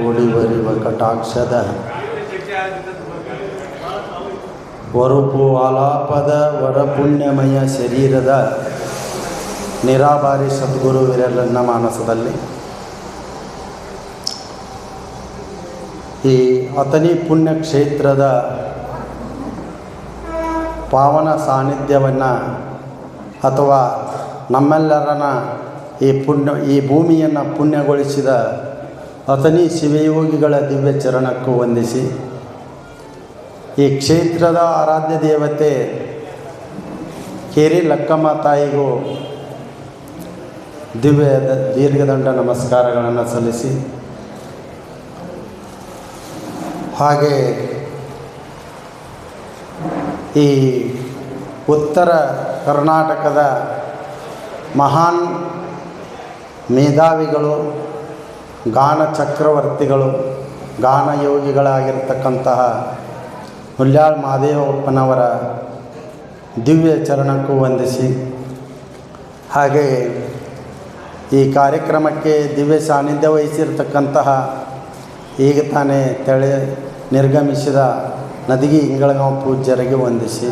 ಒಳಿವರಿವ ಕಟಾಕ್ಷದ ವರುಪು ಆಲಾಪದ ವರಪುಣ್ಯಮಯ ಶರೀರದ ನಿರಾಭಾರಿ ಸದ್ಗುರು ವಿರಲನ್ನ ಮಾನಸದಲ್ಲಿ ಈ ಅಥಣಿ ಪುಣ್ಯಕ್ಷೇತ್ರದ ಪಾವನ ಸಾನ್ನಿಧ್ಯವನ್ನು ಅಥವಾ ನಮ್ಮೆಲ್ಲರನ್ನ ಈ ಭೂಮಿಯನ್ನು ಪುಣ್ಯಗೊಳಿಸಿದ ಅಥಣಿ ಶಿವಯೋಗಿಗಳ ದಿವ್ಯ ಚರಣಕ್ಕೂ ವಂದಿಸಿ, ಈ ಕ್ಷೇತ್ರದ ಆರಾಧ್ಯ ದೇವತೆ ಕೇರಿ ಲಕ್ಕಮ್ಮ ತಾಯಿಗೂ ದಿವ್ಯ ದೀರ್ಘದಂಡ ನಮಸ್ಕಾರಗಳನ್ನು ಸಲ್ಲಿಸಿ, ಹಾಗೆ ಈ ಉತ್ತರ ಕರ್ನಾಟಕದ ಮಹಾನ್ ಮೇಧಾವಿಗಳು, ಗಾನ ಚಕ್ರವರ್ತಿಗಳು, ಗಾನಯೋಗಿಗಳಾಗಿರ್ತಕ್ಕಂತಹ ಹುಲ್ಯಾಳ್ ಮಹದೇವಪ್ಪನವರ ದಿವ್ಯ ಚರಣಕ್ಕೂ ವಂದಿಸಿ, ಹಾಗೆ ಈ ಕಾರ್ಯಕ್ರಮಕ್ಕೆ ದಿವ್ಯ ಸಾನ್ನಿಧ್ಯ ವಹಿಸಿರ್ತಕ್ಕಂತಹ ಈಗ ತಾನೇ ನಿರ್ಗಮಿಸಿದ ನದಿಗಿ ಇಂಗಳಗಾಂವ್ ಪೂಜ್ಯರಿಗೆ ವಂದಿಸಿ,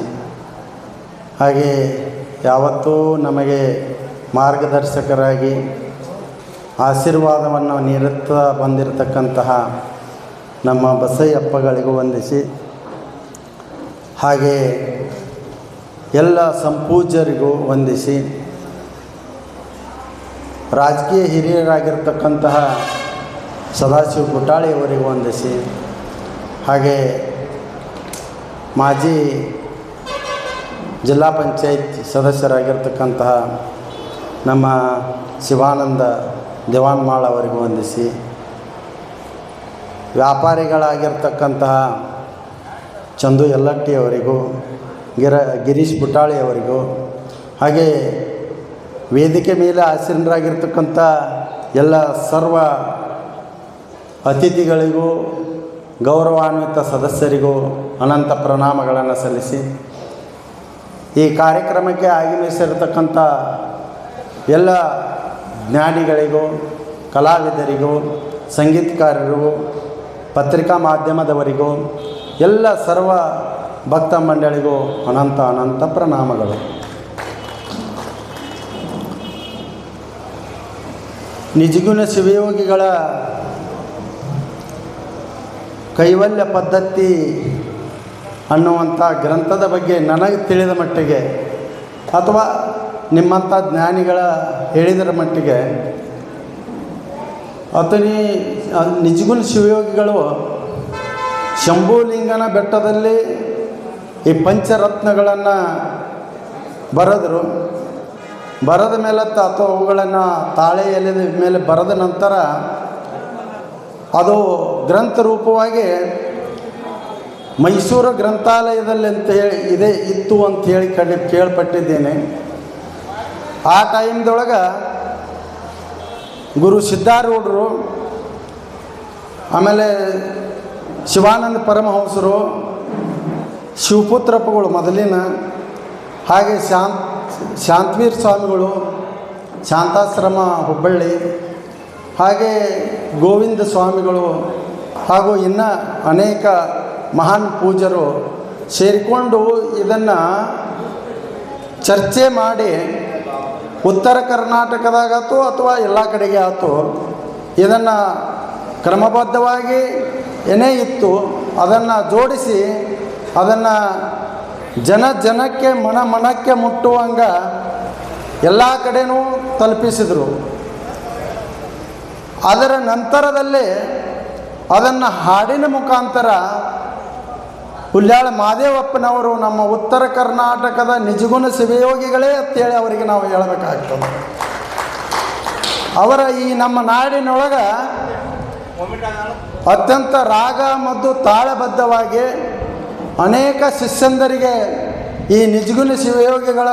ಹಾಗೆ ಯಾವತ್ತೂ ನಮಗೆ ಮಾರ್ಗದರ್ಶಕರಾಗಿ ಆಶೀರ್ವಾದವನ್ನು ನೀಡುತ್ತಾ ಬಂದಿರತಕ್ಕಂತಹ ನಮ್ಮ ಬಸಯ್ಯಪ್ಪಗಳಿಗೂ ವಂದಿಸಿ, ಹಾಗೆ ಎಲ್ಲ ಸಂಪೂಜ್ಯರಿಗೂ ವಂದಿಸಿ, ರಾಜಕೀಯ ಹಿರಿಯರಾಗಿರ್ತಕ್ಕಂತಹ ಸದಾಶಿವ ಗುಟಾಳಿಯವರಿಗೂ ವಂದಿಸಿ, ಹಾಗೆ ಮಾಜಿ ಜಿಲ್ಲಾ ಪಂಚಾಯತ್ ಸದಸ್ಯರಾಗಿರ್ತಕ್ಕಂತಹ ನಮ್ಮ ಶಿವಾನಂದ ದೇವಾನ್ಮಾಳ್ ಅವರಿಗೂ ವಂದಿಸಿ, ವ್ಯಾಪಾರಿಗಳಾಗಿರ್ತಕ್ಕಂತಹ ಚಂದು ಯಲ್ಲಟ್ಟಿ ಅವರಿಗೂ, ಗಿರೀಶ್ ಬುಟಾಳಿ ಅವರಿಗೂ, ಹಾಗೆ ವೇದಿಕೆ ಮೇಲೆ ಆಸೀನರಾಗಿರ್ತಕ್ಕಂಥ ಎಲ್ಲ ಸರ್ವ ಅತಿಥಿಗಳಿಗೂ, ಗೌರವಾನ್ವಿತ ಸದಸ್ಯರಿಗೂ ಅನಂತ ಪ್ರಣಾಮಗಳನ್ನು ಸಲ್ಲಿಸಿ, ಈ ಕಾರ್ಯಕ್ರಮಕ್ಕೆ ಆಗಮಿಸಿರತಕ್ಕಂಥ ಎಲ್ಲ ಜ್ಞಾನಿಗಳಿಗೂ, ಕಲಾವಿದರಿಗೂ, ಸಂಗೀತಕಾರರಿಗೂ, ಪತ್ರಿಕಾ ಮಾಧ್ಯಮದವರಿಗೂ, ಎಲ್ಲ ಸರ್ವ ಭಕ್ತ ಮಂಡಳಿಗೂ ಅನಂತ ಅನಂತ ಪ್ರಣಾಮಗಳು. ನಿಜಗುಣ ಶಿವಯೋಗಿಗಳ ಕೈವಲ್ಯ ಪದ್ಧತಿ ಅನ್ನುವಂಥ ಗ್ರಂಥದ ಬಗ್ಗೆ ನನಗೆ ತಿಳಿದ ಮಟ್ಟಿಗೆ, ಅಥವಾ ನಿಮ್ಮಂಥ ಜ್ಞಾನಿಗಳ ಹೇಳಿದರ ಮಟ್ಟಿಗೆ, ಅಥಣಿ ನಿಜಗುಣ ಶಿವಯೋಗಿಗಳು ಶಂಭುಲಿಂಗನ ಬೆಟ್ಟದಲ್ಲಿ ಈ ಪಂಚರತ್ನಗಳನ್ನು ಬರೆದರು. ಬರೆದ ಮೇಲೆ ಅಥವಾ ಅವುಗಳನ್ನು ತಾಳೆ ಎಲೆದ ಮೇಲೆ ಬರೆದ ನಂತರ ಅದು ಗ್ರಂಥ ರೂಪವಾಗಿ ಮೈಸೂರು ಗ್ರಂಥಾಲಯದಲ್ಲಿ ಅಂತ ಹೇಳಿ ಇತ್ತು ಅಂತ ಹೇಳಿ ಕೇಳ್ಪಟ್ಟಿದ್ದೇನೆ. ಆ ಟೈಮ್ದೊಳಗೆ ಗುರು ಸಿದ್ಧಾರೂಢರು, ಆಮೇಲೆ ಶಿವಾನಂದ ಪರಮಹಂಸರು, ಶಿವಪುತ್ರಪ್ಪಗಳು ಮೊದಲಿನ, ಹಾಗೆ ಶಾಂತವೀರ ಸ್ವಾಮಿಗಳು, ಶಾಂತಾಶ್ರಮ ಹುಬ್ಬಳ್ಳಿ, ಹಾಗೆ ಗೋವಿಂದ ಸ್ವಾಮಿಗಳು, ಹಾಗೂ ಇನ್ನು ಅನೇಕ ಮಹಾನ್ ಪೂಜ್ಯರು ಸೇರಿಕೊಂಡು ಇದನ್ನು ಚರ್ಚೆ ಮಾಡಿ ಉತ್ತರ ಕರ್ನಾಟಕದಾಗಾಯ್ತು ಅಥವಾ ಎಲ್ಲ ಕಡೆಗೆ ಆಯ್ತು ಇದನ್ನು ಕ್ರಮಬದ್ಧವಾಗಿ ಏನೇ ಇತ್ತು ಅದನ್ನು ಜೋಡಿಸಿ ಅದನ್ನು ಜನಕ್ಕೆ ಮನಕ್ಕೆ ಮುಟ್ಟುವಂಗೆ ಎಲ್ಲ ಕಡೆಯೂ ತಲುಪಿಸಿದರು. ಅದರ ನಂತರದಲ್ಲಿ ಅದನ್ನು ಹಾಡಿನ ಮುಖಾಂತರ ಹುಲ್ಯಾಳ ಮಹದೇವಪ್ಪನವರು ನಮ್ಮ ಉತ್ತರ ಕರ್ನಾಟಕದ ನಿಜಗುಣ ಶಿವಯೋಗಿಗಳೇ ಅಂತೇಳಿ ಅವರಿಗೆ ನಾವು ಹೇಳಬೇಕಾಗ್ತದೆ. ಅವರ ಈ ನಮ್ಮ ನಾಡಿನೊಳಗೆ ಅತ್ಯಂತ ರಾಗ ಮತ್ತು ತಾಳಬದ್ಧವಾಗಿ ಅನೇಕ ಶಿಷ್ಯಂದರಿಗೆ ಈ ನಿಜಗುಣ ಶಿವಯೋಗಿಗಳ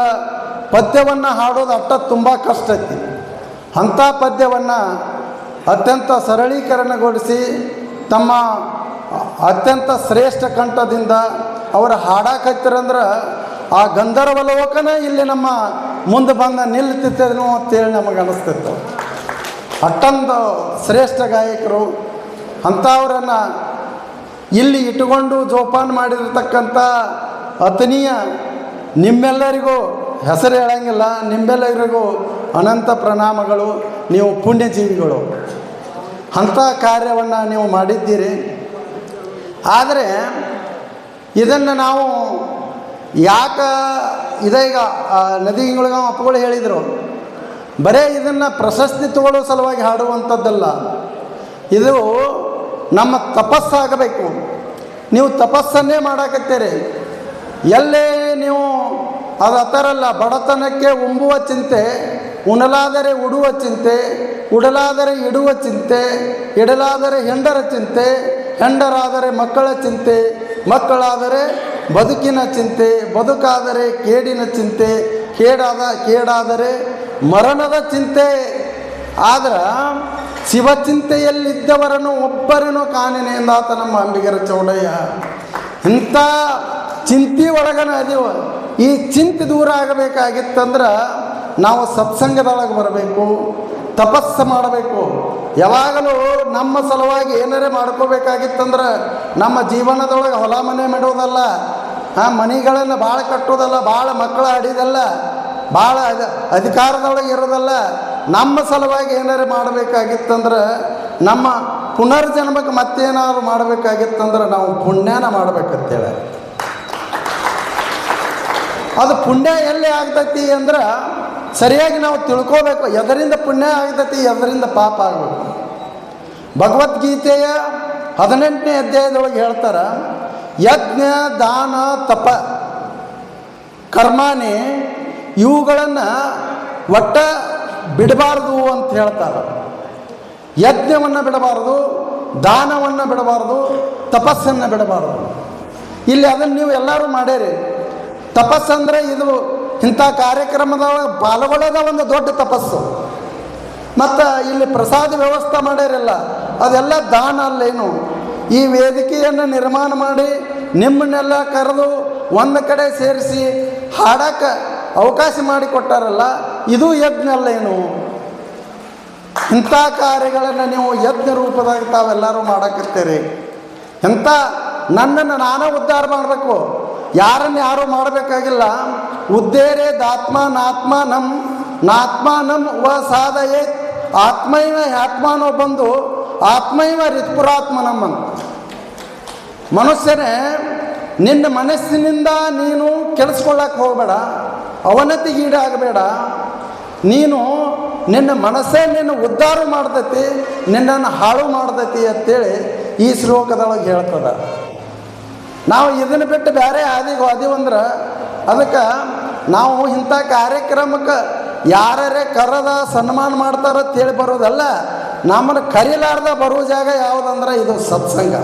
ಪದ್ಯವನ್ನು ಹಾಡೋದು ತುಂಬ ಕಷ್ಟ ಐತಿ. ಅಂಥ ಪದ್ಯವನ್ನು ಅತ್ಯಂತ ಸರಳೀಕರಣಗೊಳಿಸಿ ತಮ್ಮ ಅತ್ಯಂತ ಶ್ರೇಷ್ಠ ಕಂಠದಿಂದ ಅವರು ಹಾಡಾಕತ್ತಿರಂದ್ರೆ ಆ ಗಂಧರ್ವ ಲೋಕನೇ ಇಲ್ಲಿ ನಮ್ಮ ಮುಂದೆ ಬಂದು ನಿಲ್ತಿತ್ತೇನೋ ಅಂತೇಳಿ ನಮಗೆ ಅನಿಸ್ತಿತ್ತು. ಅಷ್ಟೊಂದು ಶ್ರೇಷ್ಠ ಗಾಯಕರು. ಅಂಥವ್ರನ್ನು ಇಲ್ಲಿ ಇಟ್ಟುಕೊಂಡು ಜೋಪಾನ ಮಾಡಿರ್ತಕ್ಕಂಥ ಅತನೀಯ ನಿಮ್ಮೆಲ್ಲರಿಗೂ ಹೆಸರು ಹೇಳಂಗಿಲ್ಲ, ನಿಮ್ಮೆಲ್ಲರಿಗೂ ಅನಂತ ಪ್ರಣಾಮಗಳು. ನೀವು ಪುಣ್ಯಜೀವಿಗಳು, ಅಂಥ ಕಾರ್ಯವನ್ನು ನೀವು ಮಾಡಿದ್ದೀರಿ. ಆದರೆ ಇದನ್ನು ನಾವು ಯಾಕೆ ಇದೀಗ ನದಿಗಳು ಅಪ್ಪಗಳು ಹೇಳಿದರು, ಬರೇ ಇದನ್ನು ಪ್ರಶಸ್ತಿ ತಗೊಳ್ಳೋ ಸಲುವಾಗಿ ಹಾಡುವಂಥದ್ದಲ್ಲ, ಇದು ನಮ್ಮ ತಪಸ್ಸಾಗಬೇಕು. ನೀವು ತಪಸ್ಸನ್ನೇ ಮಾಡಾಕತ್ತೀರಿ. ಎಲ್ಲೇ ನೀವು ಅದು ಆ ಥರ ಅಲ್ಲ, ಬಡತನಕ್ಕೆ ಉಂಬುವ ಚಿಂತೆ, ಉಣಲಾದರೆ ಉಡುವ ಚಿಂತೆ, ಉಡಲಾದರೆ ಇಡುವ ಚಿಂತೆ, ಇಡಲಾದರೆ ಹೆಂಡರ ಚಿಂತೆ, ಹೆಂಡರಾದರೆ ಮಕ್ಕಳ ಚಿಂತೆ, ಮಕ್ಕಳಾದರೆ ಬದುಕಿನ ಚಿಂತೆ, ಬದುಕಾದರೆ ಕೇಡಿನ ಚಿಂತೆ, ಕೇಡಾದರೆ ಮರಣದ ಚಿಂತೆ. ಆದ್ರೆ ಶಿವಚಿಂತೆಯಲ್ಲಿದ್ದವರನ್ನು ಒಬ್ಬರನ್ನು ಕಾಣೆನೆ ಎಂದಾತ ನಮ್ಮ ಅಂಬಿಗರ ಚೌಡಯ್ಯ. ಇಂಥ ಚಿಂತೆ ಒಳಗನ ಅದೀವ. ಈ ಚಿಂತೆ ದೂರ ಆಗಬೇಕಾಗಿತ್ತಂದ್ರೆ ನಾವು ಸತ್ಸಂಗದೊಳಗೆ ಬರಬೇಕು, ತಪಸ್ಸು ಮಾಡಬೇಕು. ಯಾವಾಗಲೂ ನಮ್ಮ ಸಲುವಾಗಿ ಏನಾರೇ ಮಾಡ್ಕೋಬೇಕಾಗಿತ್ತಂದ್ರೆ ನಮ್ಮ ಜೀವನದೊಳಗೆ ಹೊಲ ಮನೆ ಮಾಡೋದಲ್ಲ, ಮನೆಗಳನ್ನು ಭಾಳ ಕಟ್ಟೋದಲ್ಲ, ಭಾಳ ಮಕ್ಕಳ ಆಡಿದಲ್ಲ, ಭಾಳ ಅಧಿಕಾರದೊಳಗೆ ಇರೋದಲ್ಲ. ನಮ್ಮ ಸಲುವಾಗಿ ಏನಾರು ಮಾಡಬೇಕಾಗಿತ್ತಂದ್ರೆ, ನಮ್ಮ ಪುನರ್ಜನ್ಮಕ್ಕೆ ಮತ್ತೇನಾದ್ರು ಮಾಡಬೇಕಾಗಿತ್ತಂದ್ರೆ ನಾವು ಪುಣ್ಯನ ಮಾಡ್ಬೇಕಂತೇಳಿ. ಅದು ಪುಣ್ಯ ಎಲ್ಲಿ ಆಗ್ತೈತಿ ಅಂದ್ರೆ ಸರಿಯಾಗಿ ನಾವು ತಿಳ್ಕೋಬೇಕು. ಎದರಿಂದ ಪುಣ್ಯ ಆಗ್ತೈತಿ, ಎದರಿಂದ ಪಾಪ ಆಗಬೇಕು. ಭಗವದ್ಗೀತೆಯ 18ನೇ ಅಧ್ಯಾಯದೊಳಗೆ ಹೇಳ್ತಾರೆ, ಯಜ್ಞ ದಾನ ತಪ ಕರ್ಮಾನಿ ಇವುಗಳನ್ನು ಒಟ್ಟ ಬಿಡಬಾರ್ದು ಅಂತ ಹೇಳ್ತಾರೆ. ಯಜ್ಞವನ್ನು ಬಿಡಬಾರ್ದು, ದಾನವನ್ನು ಬಿಡಬಾರ್ದು, ತಪಸ್ಸನ್ನು ಬಿಡಬಾರ್ದು. ಇಲ್ಲಿ ಅದನ್ನು ನೀವು ಎಲ್ಲರೂ ಮಾಡ್ಯಾರಿ. ತಪಸ್ಸಂದರೆ ಇದು ಇಂಥ ಕಾರ್ಯಕ್ರಮದ ಪಾಲ್ಗೊಳ್ಳೋದ ಒಂದು ದೊಡ್ಡ ತಪಸ್ಸು. ಮತ್ತು ಇಲ್ಲಿ ಪ್ರಸಾದ ವ್ಯವಸ್ಥೆ ಮಾಡ್ಯಾರಲ್ಲ, ಅದೆಲ್ಲ ದಾನ ಅಲ್ಲೇನು. ಈ ವೇದಿಕೆಯನ್ನು ನಿರ್ಮಾಣ ಮಾಡಿ ನಿಮ್ಮನ್ನೆಲ್ಲ ಕರೆದು ಒಂದು ಕಡೆ ಸೇರಿಸಿ ಹಾಡಕ್ಕೆ ಅವಕಾಶ ಮಾಡಿಕೊಟ್ಟಾರಲ್ಲ, ಇದು ಯಜ್ಞ ಅಲ್ಲೇನು. ಇಂಥ ಕಾರ್ಯಗಳನ್ನು ನೀವು ಯಜ್ಞ ರೂಪದಾಗ ತಾವೆಲ್ಲರೂ ಮಾಡಕತ್ತೀರಿ. ಎಂಥ ನನ್ನನ್ನು ನಾನೇ ಉದ್ಧಾರ ಮಾಡಬೇಕು, ಯಾರನ್ನು ಯಾರೂ ಮಾಡಬೇಕಾಗಿಲ್ಲ. ಉದ್ದೇರೇ ದಾತ್ಮ ನಾತ್ಮಾನಂ ವ ಸಾಧಯೇ ಆತ್ಮೈವ ಆತ್ಮಾನೋ ಬಂದು ಆತ್ಮೈವ ರಿತ್ಪುರಾತ್ಮನಂ ಅಂತ. ಮನುಷ್ಯನೇ ನಿನ್ನ ಮನಸ್ಸಿನಿಂದ ನೀನು ಕೆಡಿಸ್ಕೊಳ್ಳಕ್ಕೆ ಹೋಗಬೇಡ, ಅವನತಿಗೀಡಾಗಬೇಡ. ನೀನು ನಿನ್ನ ಮನಸ್ಸೇ ನಿನ್ನ ಉದ್ಧಾರ ಮಾಡ್ತೈತಿ, ನಿನ್ನನ್ನು ಹಾಳು ಮಾಡ್ತೈತಿ ಅಂತೇಳಿ ಈ ಶ್ಲೋಕದೊಳಗೆ ಹೇಳ್ತದೆ. ನಾವು ಇದನ್ನು ಬಿಟ್ಟು ಬೇರೆ ಆದಿಗೆ ಅದೀವಂದ್ರೆ ಅದಕ್ಕೆ ನಾವು ಇಂಥ ಕಾರ್ಯಕ್ರಮಕ್ಕೆ ಯಾರೇ ಕರೆದ ಸನ್ಮಾನ ಮಾಡ್ತಾರ ಅಂತೇಳಿ ಬರೋದಲ್ಲ. ನಮ್ಮನ್ನು ಕರೀಲಾರ್ದ ಬರೋ ಜಾಗ ಯಾವುದಂದ್ರೆ ಇದು ಸತ್ಸಂಗ.